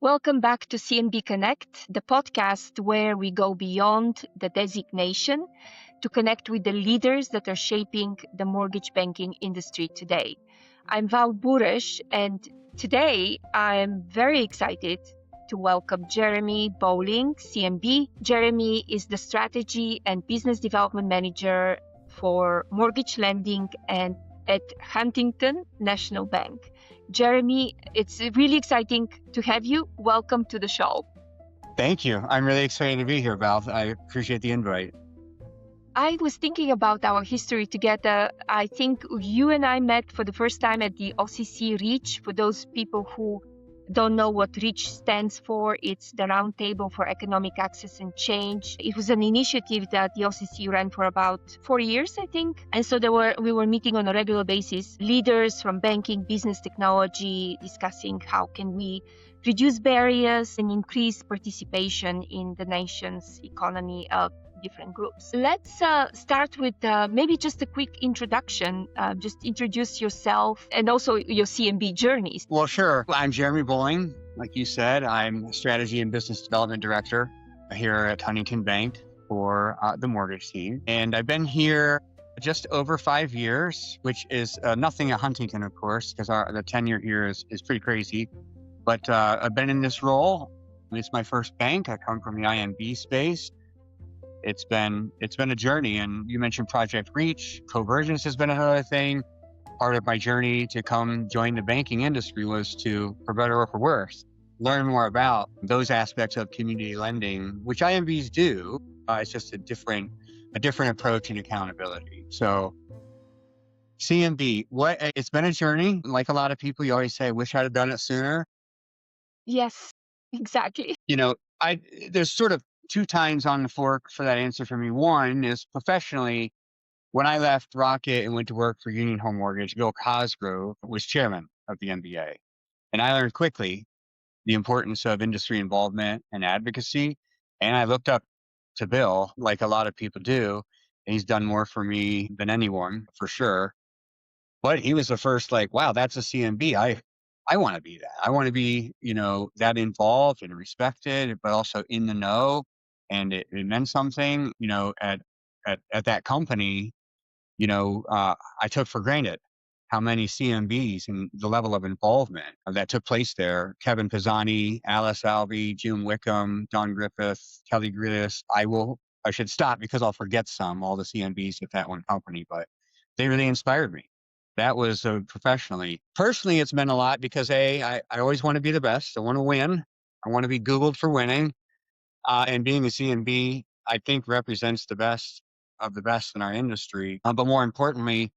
Welcome back to CMB Connect, the podcast where we go beyond the designation to connect with the leaders that are shaping the mortgage banking industry today. I'm Val Buresch, and today I'm very excited to welcome Jeremy Bowling, CMB. Jeremy is the Strategy and Business Development Manager for Mortgage Lending and at Huntington National Bank. Jeremy, it's really exciting to have you. Welcome to the show. Thank you. I'm really excited to be here, Val. I appreciate the invite. I was thinking about our history together. I think you and I met for the first time at the OCC REACH. For those people who don't know what REACH stands for, it's the Roundtable for Economic Access and Change. It was an initiative that the OCC ran for about 4 years, I think. And so we were meeting on a regular basis, leaders from banking, business, technology, discussing how can we reduce barriers and increase participation in the nation's economy of different groups. Let's start with maybe just a quick introduction. Just introduce yourself and also your CMB journeys. Well, sure. I'm Jeremy Bowling. Like you said, I'm Strategy and Business Development Director here at Huntington Bank for the mortgage team. And I've been here just over 5 years, which is nothing at Huntington, of course, because the tenure here is pretty crazy. But I've been in this role. It's my first bank. I come from the IMB space. It's been a journey, and you mentioned Project Reach. Convergence has been another thing. Part of my journey to come join the banking industry was to, for better or for worse, learn more about those aspects of community lending, which IMBs do. It's just a different approach and accountability. So CMB, it's been a journey. Like a lot of people, you always say, I wish I'd have done it sooner. Yes, exactly. There's sort of 2 times on the fork for that answer for me. One is professionally, when I left Rocket and went to work for Union Home Mortgage, Bill Cosgrove was chairman of the MBA. And I learned quickly the importance of industry involvement and advocacy. And I looked up to Bill, like a lot of people do. And he's done more for me than anyone, for sure. But he was the first, wow, that's a CMB. I want to be that. I want to be, that involved and respected, but also in the know. And it meant something, at that company, I took for granted how many CMBs and the level of involvement that took place there. Kevin Pisani, Alice Alvey, June Wickham, Don Griffith, Kelly Grillis. I should stop because I'll forget all the CMBs at that one company, but they really inspired me. That was professionally. Personally, it's meant a lot because I always want to be the best. I want to win. I want to be Googled for winning. And being a CMB, I think, represents the best of the best in our industry. But more importantly,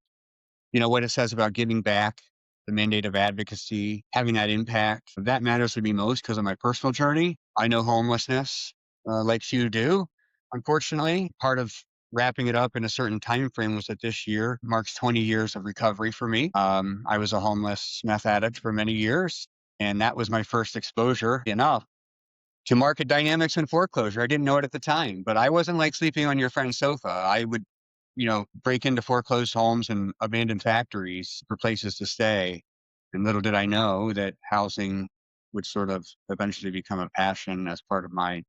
what it says about giving back, the mandate of advocacy, having that impact, that matters to me most because of my personal journey. I know homelessness like you do. Unfortunately, part of wrapping it up in a certain time frame was that this year marks 20 years of recovery for me. I was a homeless meth addict for many years, and that was my first exposure enough to market dynamics and foreclosure. I didn't know it at the time, but I wasn't like sleeping on your friend's sofa. I would, break into foreclosed homes and abandoned factories for places to stay. And little did I know that housing would sort of eventually become a passion as part of my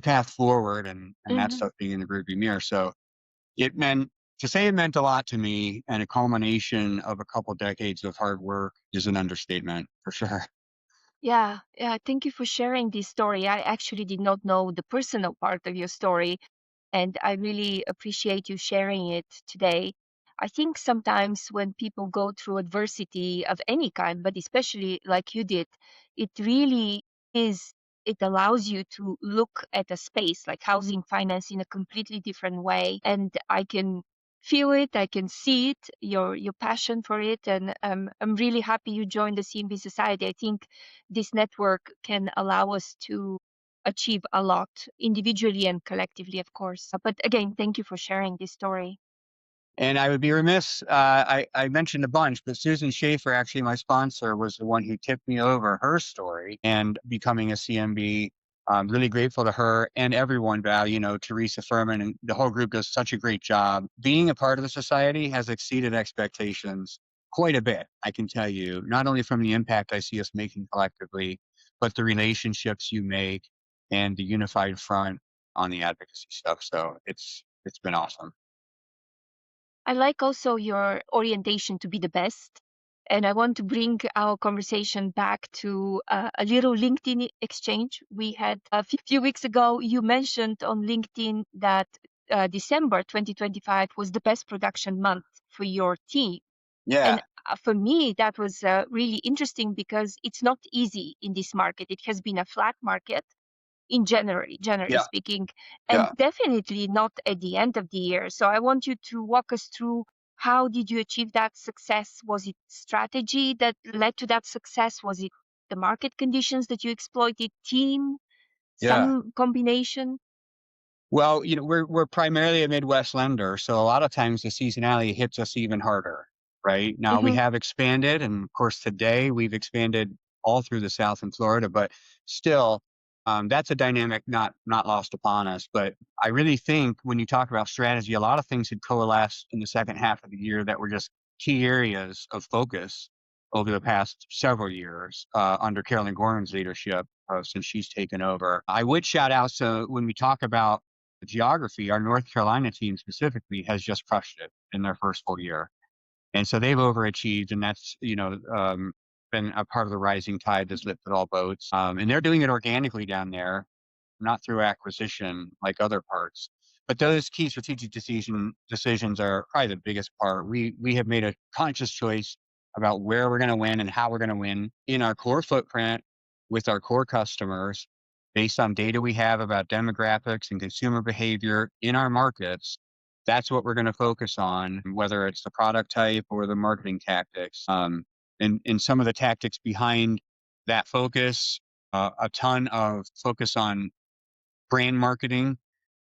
path forward, and that stuff being in the rearview mirror. So it meant a lot to me, and a culmination of a couple decades of hard work is an understatement for sure. Yeah. Thank you for sharing this story. I actually did not know the personal part of your story, and I really appreciate you sharing it today. I think sometimes when people go through adversity of any kind, but especially like you did, it really it allows you to look at a space like housing finance in a completely different way. And I can feel it, I can see it, your passion for it. And I'm really happy you joined the CMB Society. I think this network can allow us to achieve a lot individually and collectively, of course. But again, thank you for sharing this story. And I would be remiss, I mentioned a bunch, but Susan Schaefer, actually my sponsor, was the one who tipped me over her story and becoming a CMB I'm really grateful to her and everyone, Val, Teresa Furman and the whole group does such a great job. Being a part of the society has exceeded expectations quite a bit, I can tell you, not only from the impact I see us making collectively, but the relationships you make and the unified front on the advocacy stuff. So it's been awesome. I like also your orientation to be the best. And I want to bring our conversation back to a little LinkedIn exchange we had a few weeks ago. You mentioned on LinkedIn that December 2025 was the best production month for your team. Yeah, And for me, that was really interesting because it's not easy in this market. It has been a flat market in January, generally yeah, speaking, and yeah, definitely not at the end of the year. So I want you to walk us through how did you achieve that success? Was it strategy that led to that success? Was it the market conditions that you exploited, team, yeah. some combination? Well, we're primarily a Midwest lender, so a lot of times the seasonality hits us even harder, right? Now we Mm-hmm, have expanded, and of course today we've expanded all through the South and Florida, but still, that's a dynamic not lost upon us. But I really think when you talk about strategy, a lot of things had coalesced in the second half of the year that were just key areas of focus over the past several years under Carolyn Gorman's leadership since she's taken over. I would shout out, so when we talk about geography, our North Carolina team specifically has just crushed it in their first full year. And so they've overachieved, and that's, been a part of the rising tide that's lifted all boats. And they're doing it organically down there, not through acquisition like other parts. But those key strategic decisions are probably the biggest part. We have made a conscious choice about where we're going to win and how we're going to win in our core footprint with our core customers based on data we have about demographics and consumer behavior in our markets. That's what we're going to focus on, whether it's the product type or the marketing tactics. And some of the tactics behind that focus, a ton of focus on brand marketing,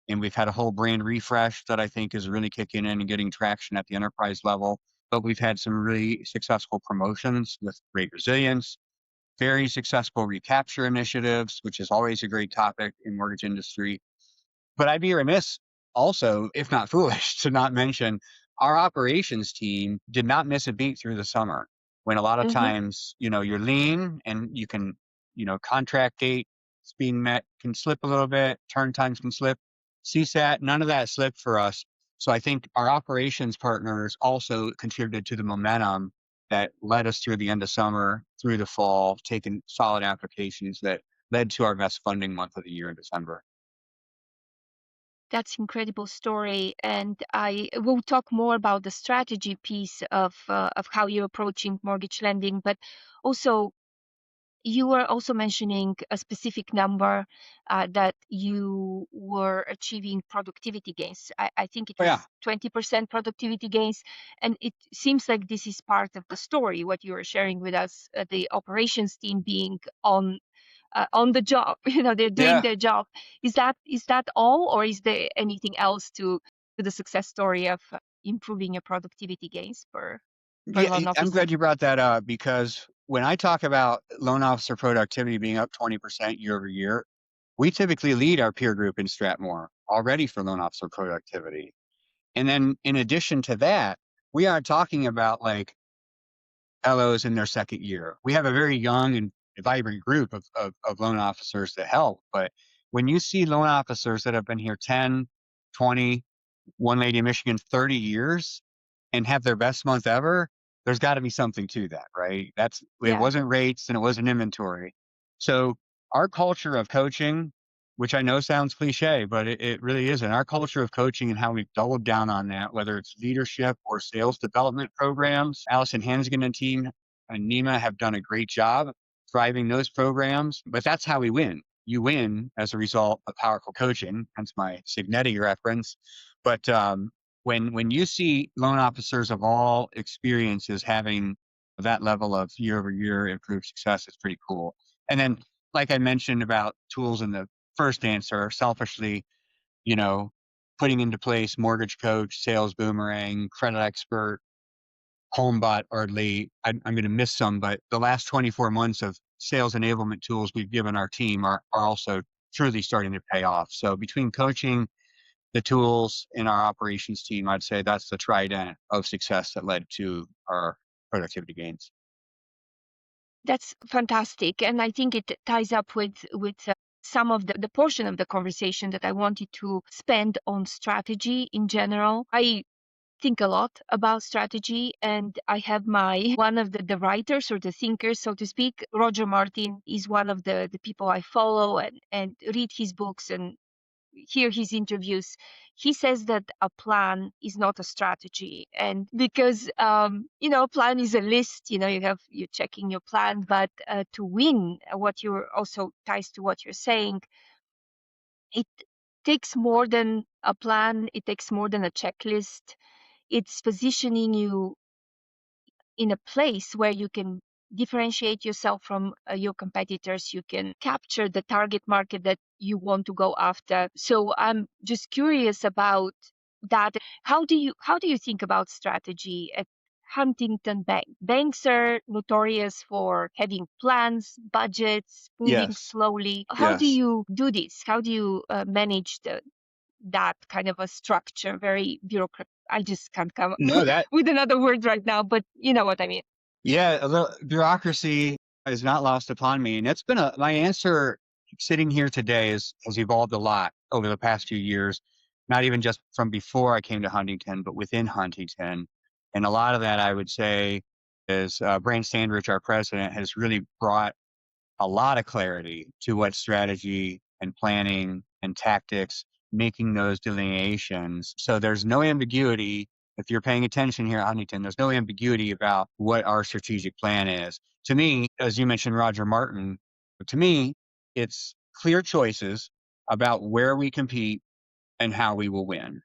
and we've had a whole brand refresh that I think is really kicking in and getting traction at the enterprise level. But we've had some really successful promotions with great resilience, very successful recapture initiatives, which is always a great topic in mortgage industry. But I'd be remiss also, if not foolish, to not mention our operations team did not miss a beat through the summer when a lot of mm-hmm. times, you're lean and you can, contract dates being met can slip a little bit, turn times can slip. CSAT, none of that slipped for us. So I think our operations partners also contributed to the momentum that led us through the end of summer, through the fall, taking solid applications that led to our best funding month of the year in December. That's incredible story, and I will talk more about the strategy piece of how you're approaching mortgage lending, but also you were also mentioning a specific number that you were achieving productivity gains. I think it Oh yeah. was 20% productivity gains. And it seems like this is part of the story, what you were sharing with us, the operations team being on the job. They're doing Yeah. their job. Is that all, or is there anything else to the success story of improving your productivity gains per Yeah, loan I'm officer? glad you brought that up because when I talk about loan officer productivity being up 20% year over year, we typically lead our peer group in Stratmore already for loan officer productivity. And then in addition to that, we aren't talking about like LOs in their second year. We have a very young and vibrant group of loan officers that help. But when you see loan officers that have been here 10, 20, one lady in Michigan, 30 years and have their best month ever, there's got to be something to that, right? It Yeah. wasn't rates and it wasn't inventory. So our culture of coaching, which I know sounds cliche, but it really isn't. Our culture of coaching and how we've doubled down on that, whether it's leadership or sales development programs, Allison Hansgen and team and Nima have done a great job driving those programs, but that's how we win. You win as a result of powerful coaching, hence my Signetti reference. But when you see loan officers of all experiences having that level of year over year improved success, it's pretty cool. And then, like I mentioned about tools in the first answer, selfishly, you know, putting into place mortgage coach, sales boomerang, credit expert, homebot, or lead. I'm going to miss some, but the last 24 months of sales enablement tools we've given our team are also truly starting to pay off. So between coaching, the tools in our operations team, I'd say that's the trident of success that led to our productivity gains. That's fantastic, and I think it ties up with some of the portion of the conversation that I wanted to spend on strategy in general. I think a lot about strategy, and I have my one of the writers or the thinkers, so to speak. Roger Martin is one of the people I follow and read his books and hear his interviews. He says that a plan is not a strategy, and because a plan is a list. You're checking your plan, but to win, what you're also ties to what you're saying, it takes more than a plan. It takes more than a checklist. It's positioning you in a place where you can differentiate yourself from your competitors. You can capture the target market that you want to go after. So I'm just curious about that. How do you think about strategy at Huntington Bank? Banks are notorious for having plans, budgets, moving Yes. slowly. How do Yes. you do this? How do you manage that kind of a structure, very bureaucratic? I just can't come No, that with another word right now, but you know what I mean. Yeah, a little bureaucracy is not lost upon me, and it's been my answer sitting here today has evolved a lot over the past few years, not even just from before I came to Huntington, but within Huntington. And a lot of that, I would say, is Brand Standrich, our president, has really brought a lot of clarity to what strategy and planning and tactics, making those delineations. So there's no ambiguity. If you're paying attention here at Huntington, there's no ambiguity about what our strategic plan is. To me, as you mentioned, Roger Martin, to me, it's clear choices about where we compete and how we will win.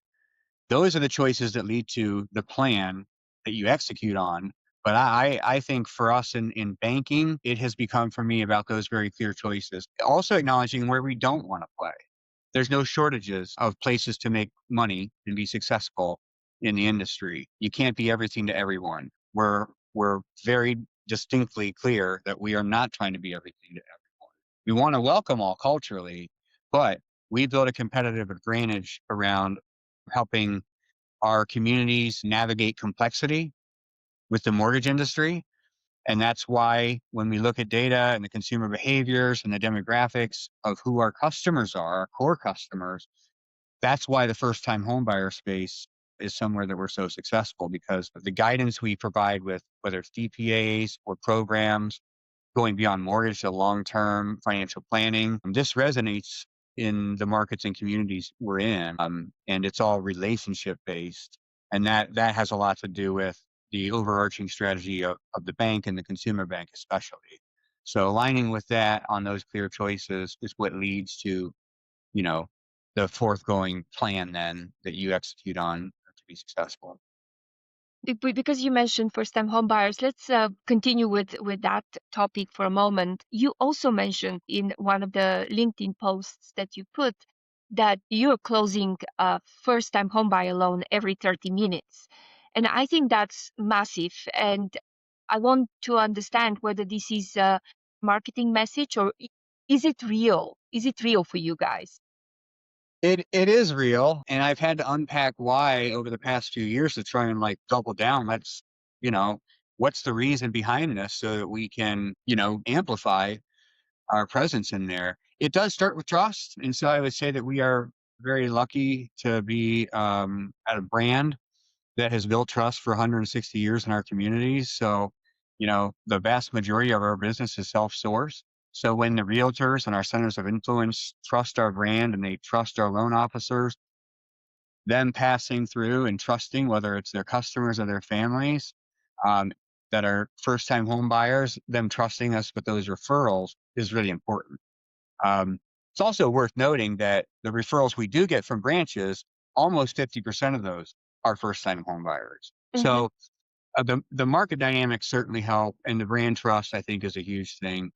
Those are the choices that lead to the plan that you execute on. But I think for us in banking, it has become for me about those very clear choices. Also acknowledging where we don't want to play. There's no shortages of places to make money and be successful in the industry. You can't be everything to everyone. We're very distinctly clear that we are not trying to be everything to everyone. We want to welcome all culturally, but we build a competitive advantage around helping our communities navigate complexity with the mortgage industry. And that's why when we look at data and the consumer behaviors and the demographics of who our customers are, our core customers, that's why the first time homebuyer space is somewhere that we're so successful, because of the guidance we provide with whether it's DPAs or programs going beyond mortgage to long-term financial planning. This resonates in the markets and communities we're in, and it's all relationship-based. And that has a lot to do with the overarching strategy of the bank and the consumer bank especially. So aligning with that on those clear choices is what leads to, you know, the forthgoing plan then that you execute on to be successful. Because you mentioned first-time home buyers, let's continue with that topic for a moment. You also mentioned in one of the LinkedIn posts that you put that you're closing a first-time home buyer loan every 30 minutes. And I think that's massive. And I want to understand whether this is a marketing message or is it real? Is it real for you guys? It is real, and I've had to unpack why over the past few years to try and like double down. Let's, you know, what's the reason behind this so that we can, amplify our presence in there. It does start with trust, and so I would say that we are very lucky to be at a brand that has built trust for 160 years in our communities. So, the vast majority of our business is self-sourced. So when the realtors and our centers of influence trust our brand and they trust our loan officers, them passing through and trusting, whether it's their customers or their families um, that are first-time home buyers, them trusting us with those referrals is really important. Um, it's also worth noting that the referrals we do get from branches, almost 50% of those are first-time home buyers. Mm-hmm. So the market dynamics certainly help, and the brand trust I think is a huge thing.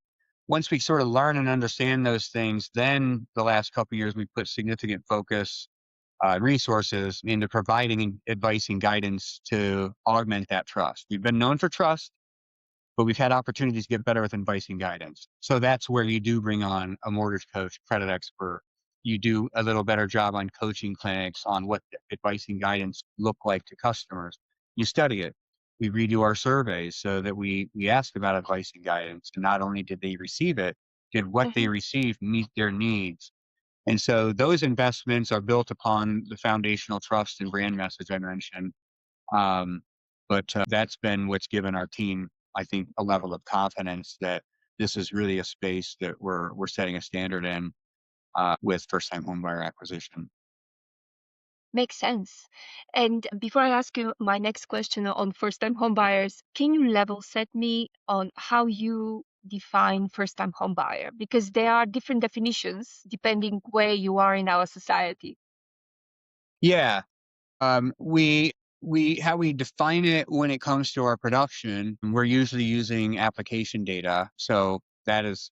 Once we sort of learn and understand those things, then the last couple of years we put significant focus resources into providing advice and guidance to augment that trust. We've been known for trust, but we've had opportunities to get better with advice and guidance. So that's where you do bring on a mortgage coach, credit expert. You do a little better job on coaching clinics on what advice and guidance look like to customers. You study it. We redo our surveys so that we ask about advice and guidance. And not only did they receive it, did what they Hmm. received meet their needs? And so those investments are built upon the foundational trust and brand message I mentioned. Um, but that's been what's given our team, I think, a level of confidence that this is really a space that we're setting a standard in with first-time homebuyer acquisition. Makes sense. And before I ask you my next question on first-time home buyers, can you level set me on how you define first-time home buyer? Because there are different definitions depending where you are in our society. Yeah, we how we define it when it comes to our production, we're usually using application data. So that's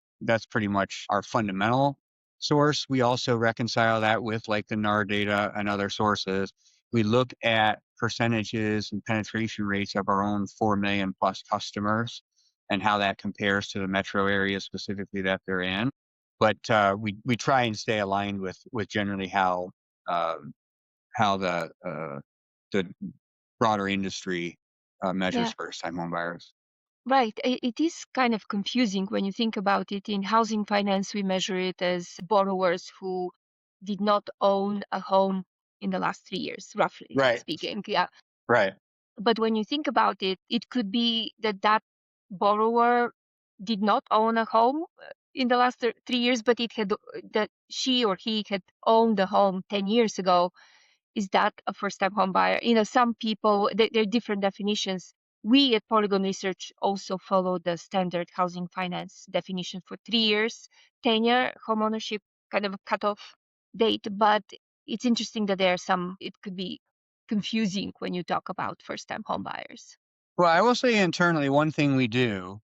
pretty much our fundamental source. We also reconcile that with like the NAR data and other sources. We look at percentages and penetration rates of our own 4 million plus customers and how that compares to the metro area specifically that they're in. But we try and stay aligned with generally uh, how the broader industry measures Yeah, first-time home buyers. right. It is kind of confusing when you think about it. In housing finance, we measure it as borrowers who did not own a home in the last 3 years, roughly Right, speaking. Yeah. right. But when you think about it, it could be that that borrower did not own a home in the last 3 years, but it had that she or he had owned the home 10 years ago. Is that a first-time home buyer? Some people, there are different definitions. We at Polygon Research also follow the standard housing finance definition for 3 years, 10-year home ownership, kind of a cutoff date. But it's interesting that there are some, it could be confusing when you talk about first-time home buyers. Well, I will say internally, one thing we do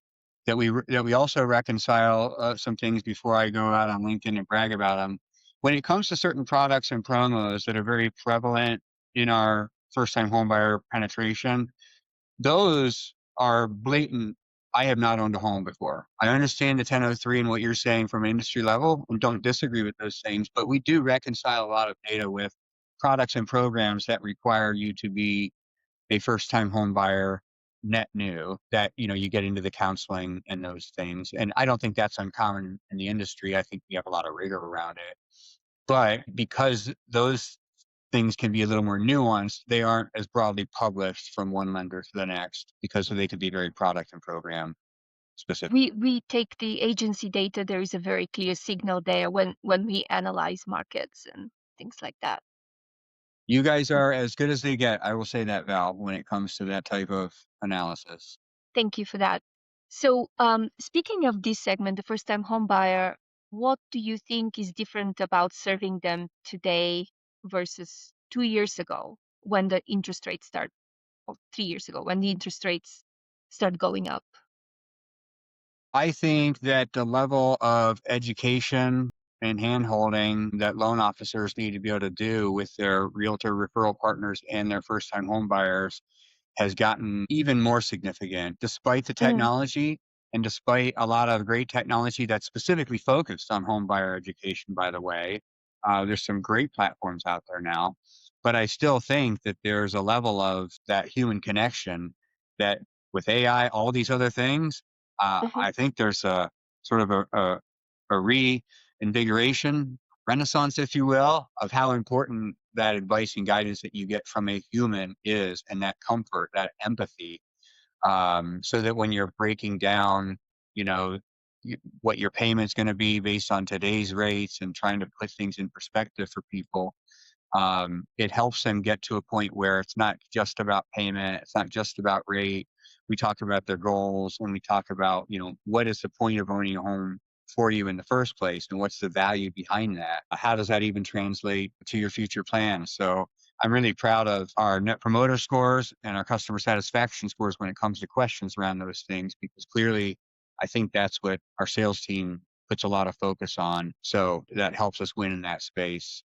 that we also reconcile some things before I go out on LinkedIn and brag about them. When it comes to certain products and promos that are very prevalent in our first-time homebuyer penetration, those are blatant. I have not owned a home before. I understand the 1003 and what you're saying from an industry level and don't disagree with those things, but we do reconcile a lot of data with products and programs that require you to be a first time home buyer net new that you get into the counseling and those things. And I don't think that's uncommon in the industry. I think we have a lot of rigor around it. But because those things can be a little more nuanced, they aren't as broadly published from one lender to the next because they could be very product and program specific. We take the agency data. There is a very clear signal there when we analyze markets and things like that. You guys are as good as they get. I will say that, Val, when it comes to that type of analysis. Thank you for that. So, speaking of this segment, the first-time home buyer, what do you think is different about serving them today versus 2 years ago when the interest rates start, or 3 years ago when the interest rates start going up? I think that the level of education and handholding that loan officers need to be able to do with their realtor referral partners and their first time home buyers has gotten even more significant despite the Mm, technology and despite a lot of great technology that's specifically focused on home buyer education, by the way. There's some great platforms out there now, but I still think that there's a level of that human connection that with AI, all these other things, mhm. I think there's a sort of a reinvigoration, renaissance, if you will, of how important that advice and guidance that you get from a human is, and that comfort, that empathy, so that when you're breaking down, you know, what your payment's going to be based on today's rates and trying to put things in perspective for people, it helps them get to a point where it's not just about payment, it's not just about rate. We talk about their goals and we talk about, what is the point of owning a home for you in the first place and what's the value behind that? How does that even translate to your future plans? So I'm really proud of our net promoter scores and our customer satisfaction scores when it comes to questions around those things, because clearly I think that's what our sales team puts a lot of focus on. So that helps us win in that space.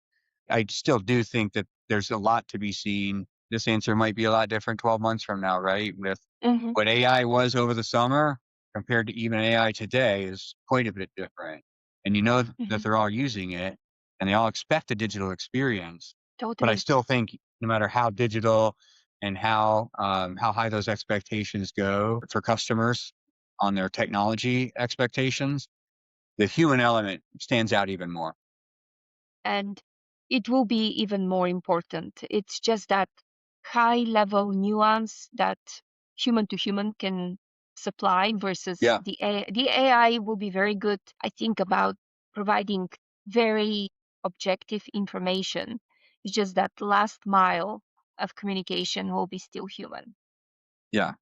I still do think that there's a lot to be seen. This answer might be a lot different 12 months from now, right? With Mhm. what AI was over the summer, compared to even AI today is quite a bit different. And that Hmm. they're all using it and they all expect a digital experience. But I Totally. still think no matter how digital and how high those expectations go for customers on their technology expectations, the human element stands out even more. And it will be even more important. It's just that high level nuance that human to human can supply versus Yeah. the AI will be very good, I think, about providing very objective information. It's just that last mile of communication will be still human. Yeah.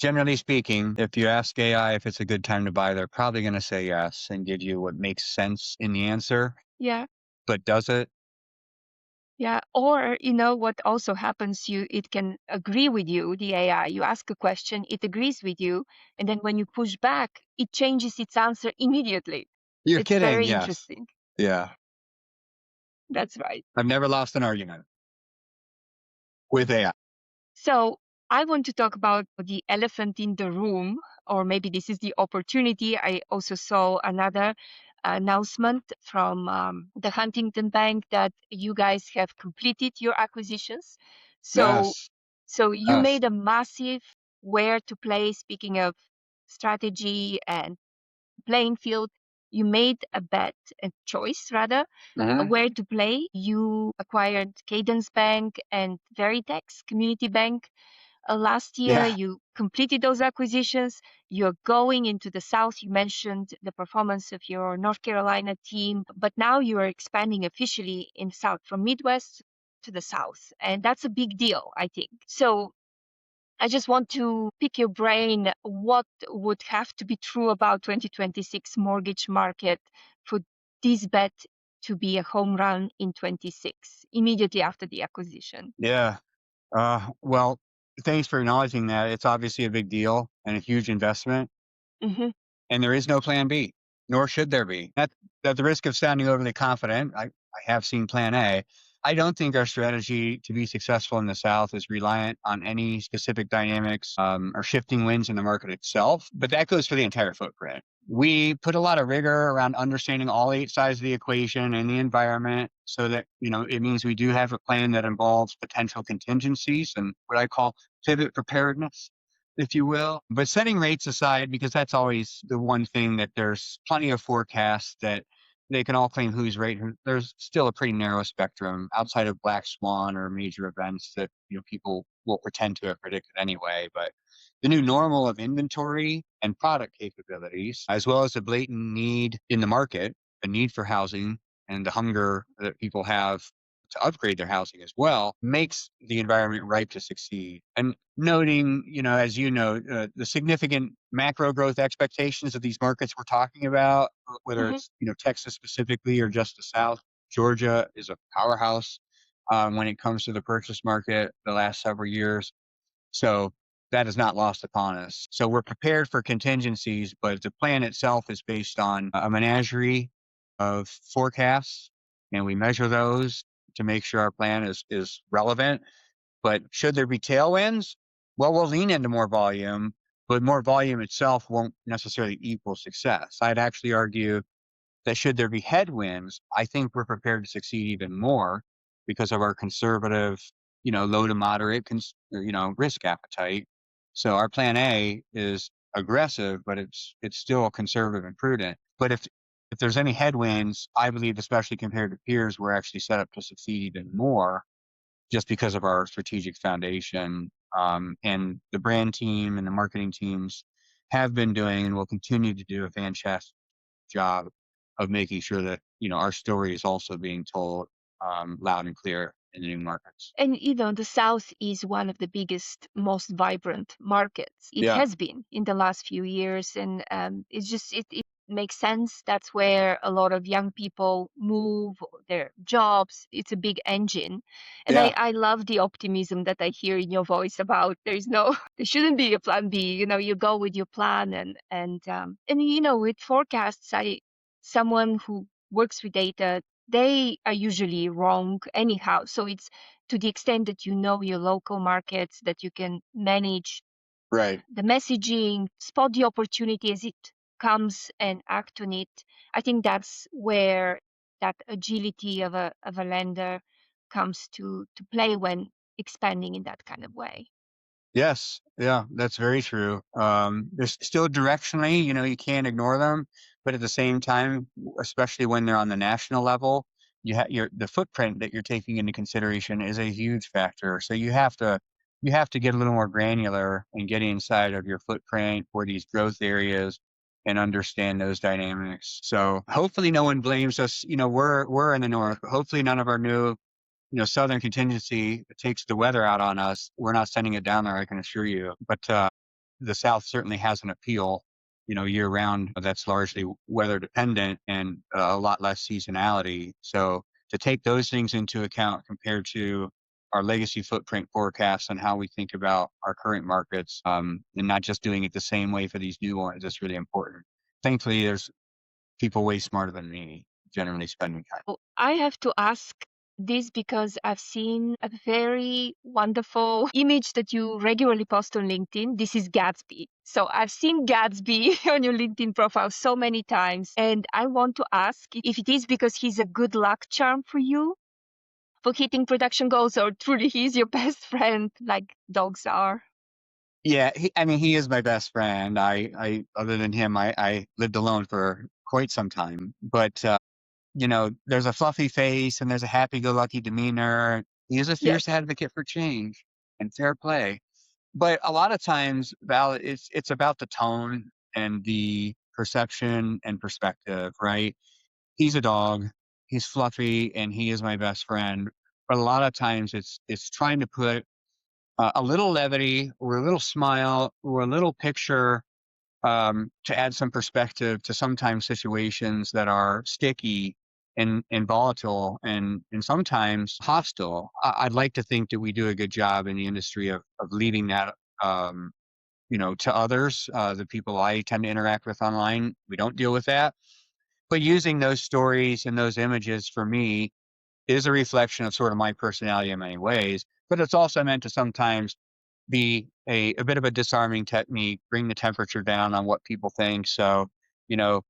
Generally speaking, if you ask AI if it's a good time to buy, they're probably going to say yes and give you what makes sense in the answer. Yeah. But does it? Yeah, or what also happens, it can agree with you, the AI. You ask a question, it agrees with you, and then when you push back, it changes its answer immediately. You're It's kidding. very Yes. interesting. Yeah. That's right. I've never lost an argument with AI. So I want to talk about the elephant in the room, or maybe this is the opportunity. I also saw another announcement from the Huntington Bank that you guys have completed your acquisitions. So, Yes. so you Yes. made a massive where to play. Speaking of strategy and playing field, you made a bet, a choice rather, Hmm. where to play. You acquired Cadence Bank and Veritex Community Bank last year. Yeah. You completed those acquisitions. You're going into the South. You mentioned the performance of your North Carolina team, but now you are expanding officially in South from Midwest to the South. And that's a big deal, I think. So I just want to pick your brain. What would have to be true about 2026 mortgage market for this bet to be a home run in 26, immediately after the acquisition? Yeah. Well, thanks for acknowledging that. It's obviously a big deal and a huge investment. Hmm. And there is no plan B, nor should there be. At the risk of sounding overly confident, I have seen plan A. I don't think our strategy to be successful in the South is reliant on any specific dynamics or shifting winds in the market itself, but that goes for the entire footprint. We put a lot of rigor around understanding all eight sides of the equation and the environment so that, it means we do have a plan that involves potential contingencies and what I call pivot preparedness, if you will. But setting rates aside, because that's always the one thing that there's plenty of forecasts that they can all claim who's right. There's still a pretty narrow spectrum outside of black swan or major events that people will pretend to have predicted anyway. But the new normal of inventory and product capabilities, as well as the blatant need in the market, the need for housing and the hunger that people have to upgrade their housing as well, makes the environment ripe to succeed. And noting, as the significant macro growth expectations of these markets we're talking about, whether Hmm. it's, Texas specifically or just the South, Georgia is a powerhouse when it comes to the purchase market the last several years. So that is not lost upon us. So we're prepared for contingencies, but the plan itself is based on a menagerie of forecasts, and we measure those to make sure our plan is relevant. But should there be tailwinds, well, we'll lean into more volume, but more volume itself won't necessarily equal success. I'd actually argue that should there be headwinds, I think we're prepared to succeed even more because of our conservative, low to moderate, risk appetite. So our plan A is aggressive, but it's still conservative and prudent. But if there's any headwinds, I believe, especially compared to peers, we're actually set up to succeed even more just because of our strategic foundation. And the brand team and the marketing teams have been doing and will continue to do a fantastic job of making sure that our story is also being told loud and clear in the new markets. And the South is one of the biggest, most vibrant markets. It Yeah, has been in the last few years, and it makes sense. That's where a lot of young people move their jobs. It's a big engine, and I yeah, I love the optimism that I hear in your voice about there's no there shouldn't be a plan B. You go with your plan, and with forecasts, someone who works with data, they are usually wrong anyhow. So it's to the extent that you know your local markets, that you can manage Right. the messaging, spot the opportunity as it comes and act on it. I think that's where that agility of a lender comes to play when expanding in that kind of way. Yes. Yeah, that's very true. There's still directionally, you can't ignore them, but at the same time, especially when they're on the national level, the footprint that you're taking into consideration is a huge factor. So you have to get a little more granular and get inside of your footprint for these growth areas and understand those dynamics. So hopefully no one blames us. We're in the north, but hopefully none of our new Southern contingency takes the weather out on us. We're not sending it down there, I can assure you. But the South certainly has an appeal, year round that's largely weather dependent and a lot less seasonality. So to take those things into account compared to our legacy footprint forecasts and how we think about our current markets, and not just doing it the same way for these new ones, is really important. Thankfully, there's people way smarter than me generally spending time. Oh, I have to ask this because I've seen a very wonderful image that you regularly post on LinkedIn. This is Gatsby. So I've seen Gatsby on your LinkedIn profile so many times. And I want to ask if it is because he's a good luck charm for you for hitting production goals, or truly he's your best friend like dogs are. Yeah, he is my best friend. Other than him, I lived alone for quite some time. But there's a fluffy face and there's a happy-go-lucky demeanor. He is a Yes. fierce advocate for change and fair play. But a lot of times, Val, it's about the tone and the perception and perspective, right? He's a dog. He's fluffy, and he is my best friend. But a lot of times, it's trying to put a little levity or a little smile or a little picture, to add some perspective to sometimes situations that are sticky and volatile and sometimes hostile. I'd like to think that we do a good job in the industry of leaving that, to others, the people I tend to interact with online. We don't deal with that. But using those stories and those images for me is a reflection of sort of my personality in many ways, but it's also meant to sometimes be a bit of a disarming technique, bring the temperature down on what people think. So, you know,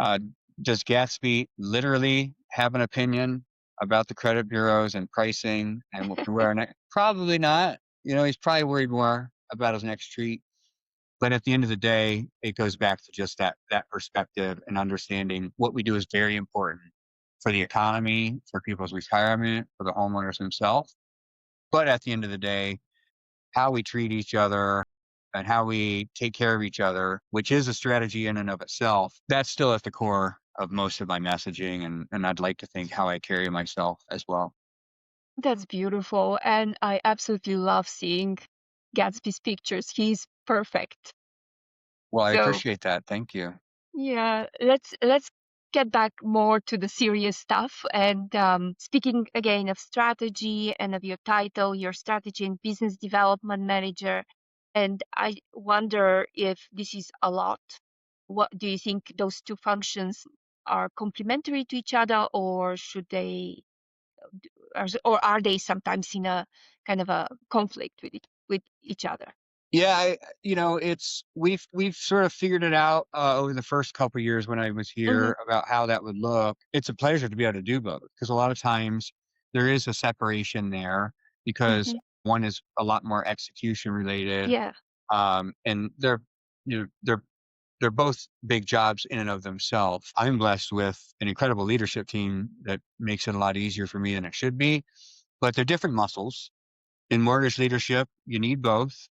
uh, does Gatsby literally have an opinion about the credit bureaus and pricing and where our next? Probably not. He's probably worried more about his next treat. But at the end of the day, it goes back to just that perspective and understanding what we do is very important for the economy, for people's retirement, for the homeowners themselves. But at the end of the day, how we treat each other and how we take care of each other, which is a strategy in and of itself, that's still at the core of most of my messaging. And I'd like to think how I carry myself as well. That's beautiful. And I absolutely love seeing Gatsby's pictures. He's perfect. Well, I So appreciate that. Thank you. yeah, let's get back more to the serious stuff. And speaking again of strategy and of your title, your strategy and business development manager. And I wonder if this is a lot. What do you think those two functions are complementary to each other, or should they, or are they sometimes in a kind of a conflict with each other? Yeah, it's we've sort of figured it out over the first couple of years when I was Hmm. here about how that would look. It's a pleasure to be able to do both because a lot of times there is a separation there because Hmm. one is a lot more execution related, Yeah. and you know they're they're both big jobs in and of themselves. I'm blessed with an incredible leadership team that makes it a lot easier for me than it should be, but they're different muscles. In mortgage leadership, you need both.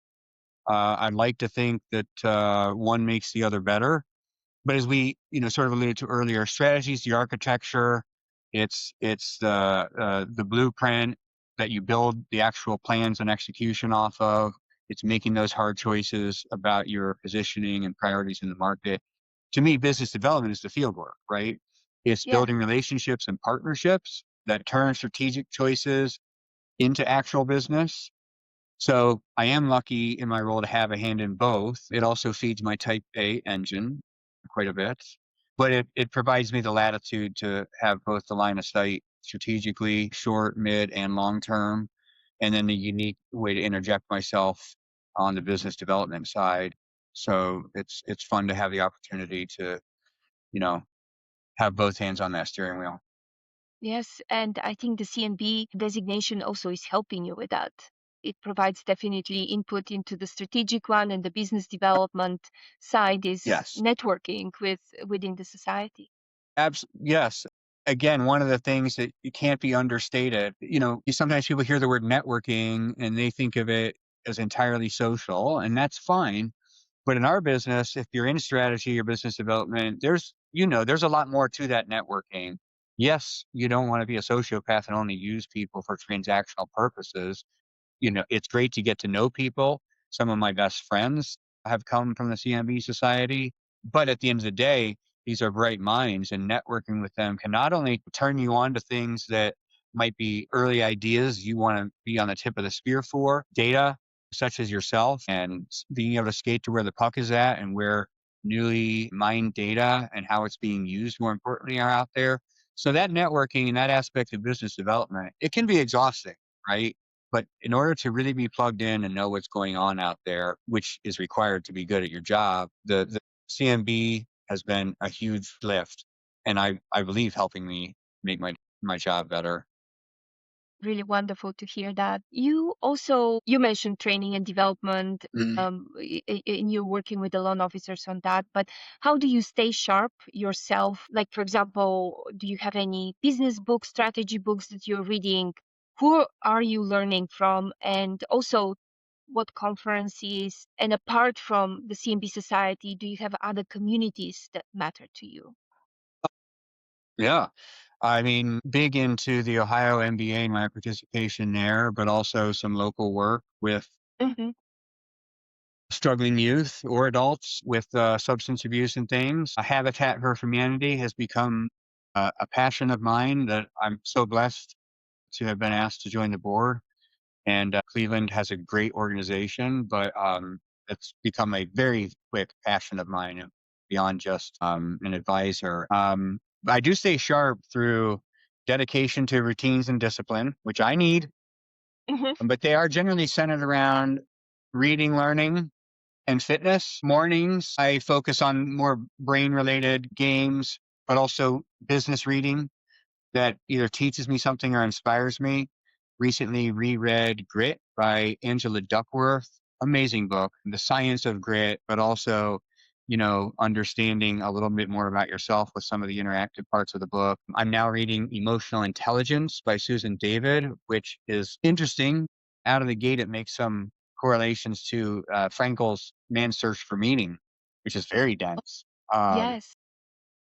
I'd like to think that one makes the other better. But as we, sort of alluded to earlier, strategies, the architecture, it's the blueprint that you build the actual plans and execution off of. It's making those hard choices about your positioning and priorities in the market. To me, business development is the field work, right? It's Yeah. building relationships and partnerships that turn strategic choices into actual business. So I am lucky in my role to have a hand in both. It also feeds my type A engine quite a bit, but it provides me the latitude to have both the line of sight strategically, short, mid, and long term, and then the unique way to interject myself on the business development side. So it's fun to have the opportunity to, you know, have both hands on that steering wheel. Yes, and I think the CMB designation also is helping you with that. It provides definitely input into the strategic one, and the business development side is Yes. networking within the society. Yes. Again, one of the things that you can't be understated, sometimes people hear the word networking and they think of it as entirely social, and that's fine. But in our business, if you're in strategy or business development, there's a lot more to that networking. Yes, you don't want to be a sociopath and only use people for transactional purposes. It's great to get to know people. Some of my best friends have come from the CMB Society, but at the end of the day, these are bright minds, and networking with them can not only turn you on to things that might be early ideas you want to be on the tip of the spear for, data such as yourself, and being able to skate to where the puck is at and where newly mined data and how it's being used, more importantly, are out there. So that networking and that aspect of business development, it can be exhausting, right? But in order to really be plugged in and know what's going on out there, which is required to be good at your job, the CMB has been a huge lift, and I believe helping me make my job better. Really wonderful to hear that. You mentioned training and development, Mhm. and you're working with the loan officers on that, but how do you stay sharp yourself? Like, for example, do you have any business books, strategy books that you're reading? Who are you learning from? And also, what conferences, and apart from the CMB Society, do you have other communities that matter to you? Yeah. I mean, big into the Ohio MBA and my participation there, but also some local work with Hmm. struggling youth or adults with substance abuse and things. A Habitat for Humanity has become a passion of mine that I'm so blessed to have been asked to join the board. And Cleveland has a great organization, but it's become a very quick passion of mine beyond just an advisor. But I do stay sharp through dedication to routines and discipline, which I need, Hmm. but they are generally centered around reading, learning, and fitness. Mornings, I focus on more brain related games, but also business reading that either teaches me something or inspires me. Recently reread Grit by Angela Duckworth. Amazing book. The science of grit, but also, understanding a little bit more about yourself with some of the interactive parts of the book. I'm now reading Emotional Intelligence by Susan David, which is interesting. Out of the gate, it makes some correlations to Frankel's Man's Search for Meaning, which is very dense. Um, Yes.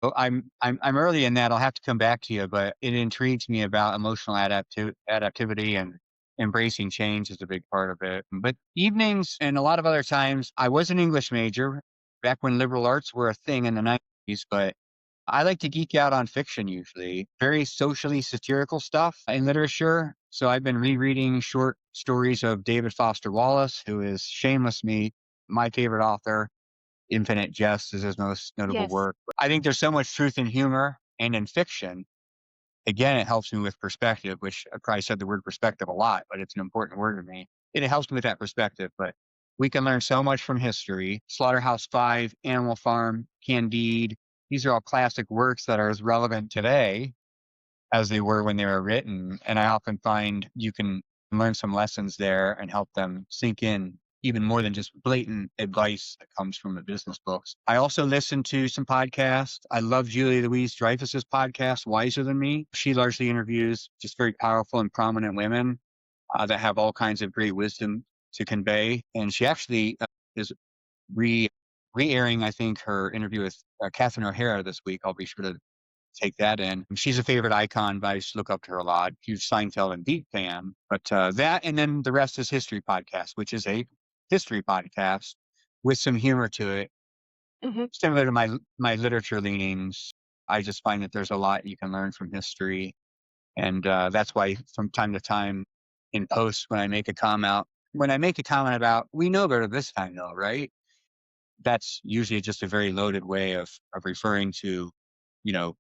Oh, I'm early in that. I'll have to come back to you, but it intrigues me about emotional adaptivity and embracing change is a big part of it. But evenings and a lot of other times, I was an English major back when liberal arts were a thing in the 90s, but I like to geek out on fiction usually, very socially satirical stuff in literature. So I've been rereading short stories of David Foster Wallace, who is shamelessly my favorite author. Infinite Jest is his most notable Yes. work. I think there's so much truth in humor and in fiction. Again, it helps me with perspective, which I probably said the word perspective a lot, but it's an important word to me. It helps me with that perspective. But we can learn so much from history. Slaughterhouse-Five, Animal Farm, Candide. These are all classic works that are as relevant today as they were when they were written. And I often find you can learn some lessons there and help them sink in even more than just blatant advice that comes from the business books. I also listen to some podcasts. I love Julie Louis-Dreyfus's podcast, Wiser Than Me. She largely interviews just very powerful and prominent women that have all kinds of great wisdom to convey. And she actually is re airing, I think, her interview with Catherine O'Hara this week. I'll be sure to take that in. She's a favorite icon, but I just look up to her a lot. Huge Seinfeld and Beat fan. But that, and then the rest is History Podcast, which is a history podcast with some humor to it, Hmm. similar to my literature leanings. I just find that there's a lot you can learn from history, and that's why from time to time in posts when I make a comment about we know better this time though, right? That's usually just a very loaded way of referring to, you know,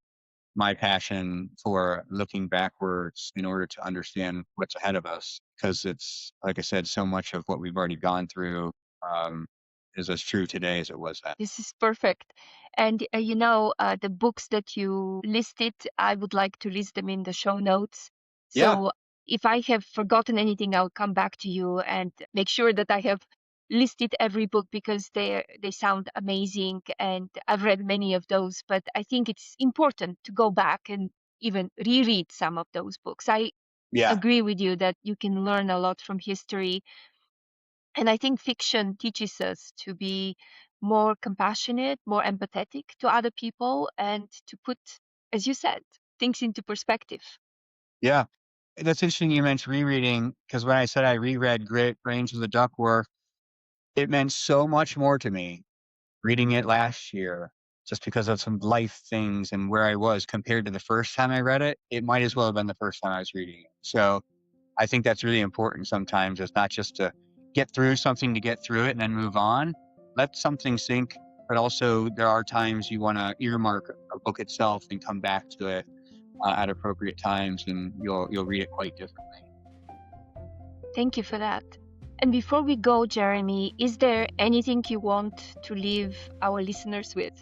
my passion for looking backwards in order to understand what's ahead of us. Because it's, like I said, so much of what we've already gone through is as true today as it was then. This is perfect. And the books that you listed, I would like to list them in the show notes. Yeah, So if I have forgotten anything, I'll come back to you and make sure that I have listed every book because they sound amazing and I've read many of those, but I think it's important to go back and even reread some of those books. I yeah, agree with you that you can learn a lot from history. And I think fiction teaches us to be more compassionate, more empathetic to other people, and to put, as you said, things into perspective. yeah. That's interesting you mentioned rereading, because when I said I reread Grit, Range of the Duckworth, it meant so much more to me reading it last year, just because of some life things and where I was compared to the first time I read it. It might as well have been the first time I was reading it. So I think that's really important sometimes. It's not just to get through something to get through it and then move on. Let something sink, but also there are times you want to earmark a book itself and come back to it at appropriate times, and you'll read it quite differently. Thank you for that. And before we go, Jeremy, is there anything you want to leave our listeners with?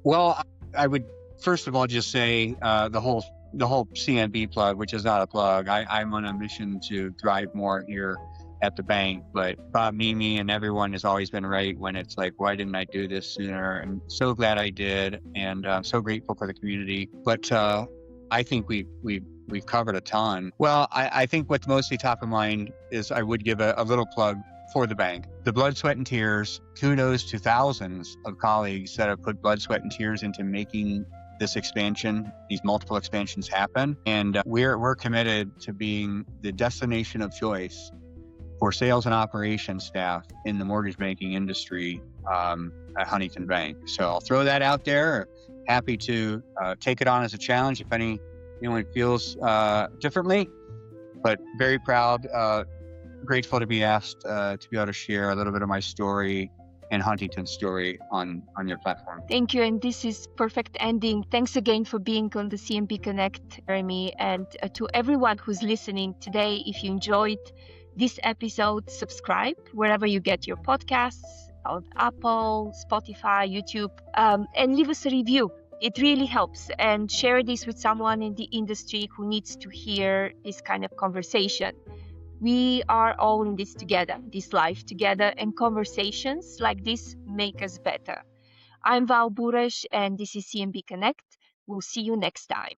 Well, I would first of all just say the whole CMB plug, which is not a plug. I'm on a mission to thrive more here at the bank, but Bob Mimi and everyone has always been right when it's like, why didn't I do this sooner? I'm so glad I did, and I'm so grateful for the community. But I think we've covered a ton. Well, I think what's mostly top of mind is I would give a little plug for the bank. The blood, sweat, and tears, kudos to thousands of colleagues that have put blood, sweat, and tears into making this expansion, these multiple expansions happen. And we're committed to being the destination of choice for sales and operations staff in the mortgage banking industry at Huntington Bank. So I'll throw that out there. Happy to take it on as a challenge if anyone feels differently, but very proud, grateful to be asked to be able to share a little bit of my story and Huntington's story on your platform. Thank you. And this is perfect ending. Thanks again for being on the CMB Connect, Jeremy. And to everyone who's listening today, if you enjoyed this episode, subscribe wherever you get your podcasts, on Apple, Spotify, YouTube, and leave us a review. It really helps. And share this with someone in the industry who needs to hear this kind of conversation. We are all in this together, this life together, and conversations like this make us better. I'm Val Buresch, and this is CMB Connect. We'll see you next time.